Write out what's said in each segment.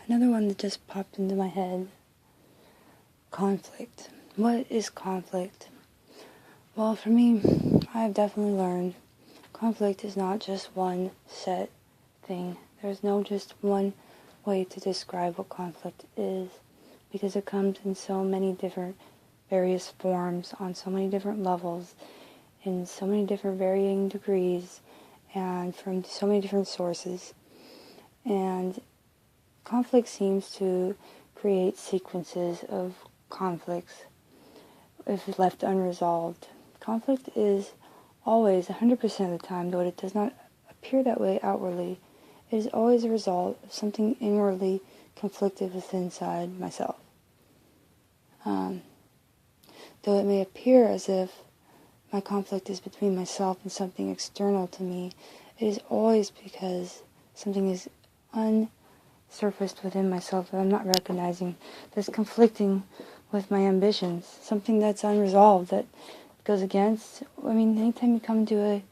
Another one that just popped into my head. Conflict. What is conflict? Well, for me, I've definitely learned conflict is not just one set thing. There's no just one way to describe what conflict is, because it comes in so many different various forms, on so many different levels, in so many different varying degrees, and from so many different sources. And conflict seems to create sequences of conflicts if left unresolved. Conflict is always, 100% of the time, though it does not appear that way outwardly, it is always a result of something inwardly conflicted within inside myself. Though it may appear as if my conflict is between myself and something external to me, it is always because something is unsurfaced within myself that I'm not recognizing, that's conflicting with my ambitions, something that's unresolved, that goes against. Anytime you come to a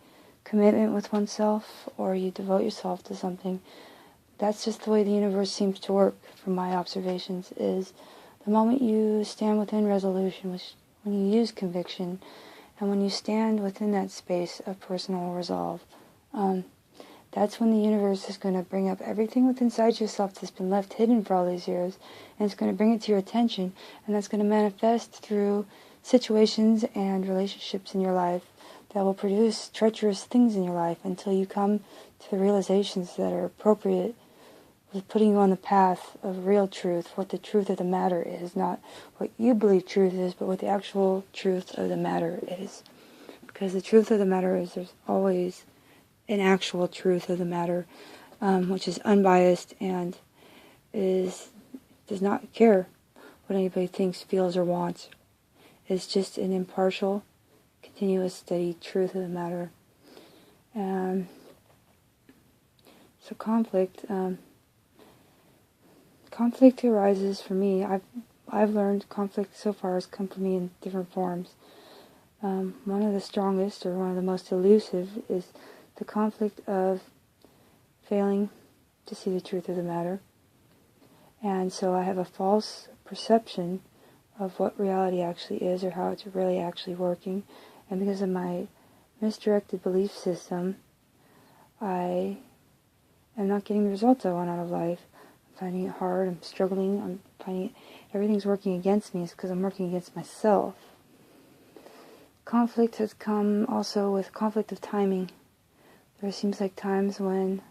commitment with oneself, or you devote yourself to something, that's just the way the universe seems to work, from my observations, is the moment you stand within resolution, which when you use conviction, and when you stand within that space of personal resolve, that's when the universe is going to bring up everything within inside yourself that's been left hidden for all these years, and it's going to bring it to your attention, and that's going to manifest through situations and relationships in your life that will produce treacherous things in your life until you come to the realizations that are appropriate with putting you on the path of real truth, what the truth of the matter is, not what you believe truth is, but what the actual truth of the matter is. Because the truth of the matter is there's always an actual truth of the matter, which is unbiased and does not care what anybody thinks, feels, or wants. It's just an impartial, continuous, steady truth of the matter. So conflict arises for me. I've learned conflict so far has come for me in different forms. One of the strongest, or one of the most elusive, is the conflict of failing to see the truth of the matter. And so I have a false perception of what reality actually is, or how it's really actually working. And because of my misdirected belief system, I am not getting the results I want out of life. I'm finding it hard, I'm struggling, I'm finding everything's working against me. It's because I'm working against myself. Conflict has come also with conflict of timing. There seems like times when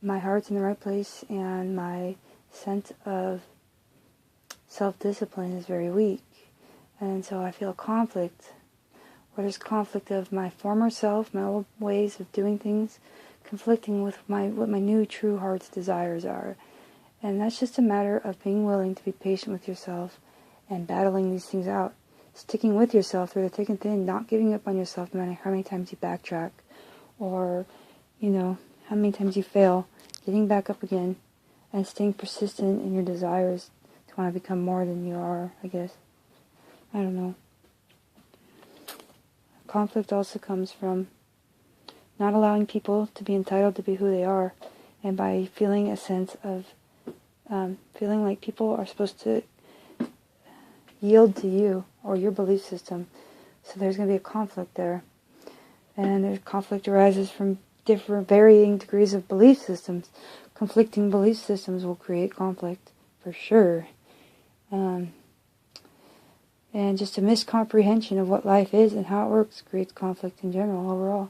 my heart's in the right place and my sense of self-discipline is very weak. And so I feel conflict, where there's conflict of my former self, my old ways of doing things, conflicting with what my new true heart's desires are. And that's just a matter of being willing to be patient with yourself and battling these things out. Sticking with yourself through the thick and thin, not giving up on yourself no matter how many times you backtrack, or, how many times you fail, getting back up again, and staying persistent in your desires to want to become more than you are, I guess. I don't know. Conflict also comes from not allowing people to be entitled to be who they are, and by feeling a sense of feeling like people are supposed to yield to you or your belief system. So there's going to be a conflict there. And there's conflict arises from different varying degrees of belief systems. Conflicting belief systems will create conflict, for sure. And just a miscomprehension of what life is and how it works creates conflict in general, overall.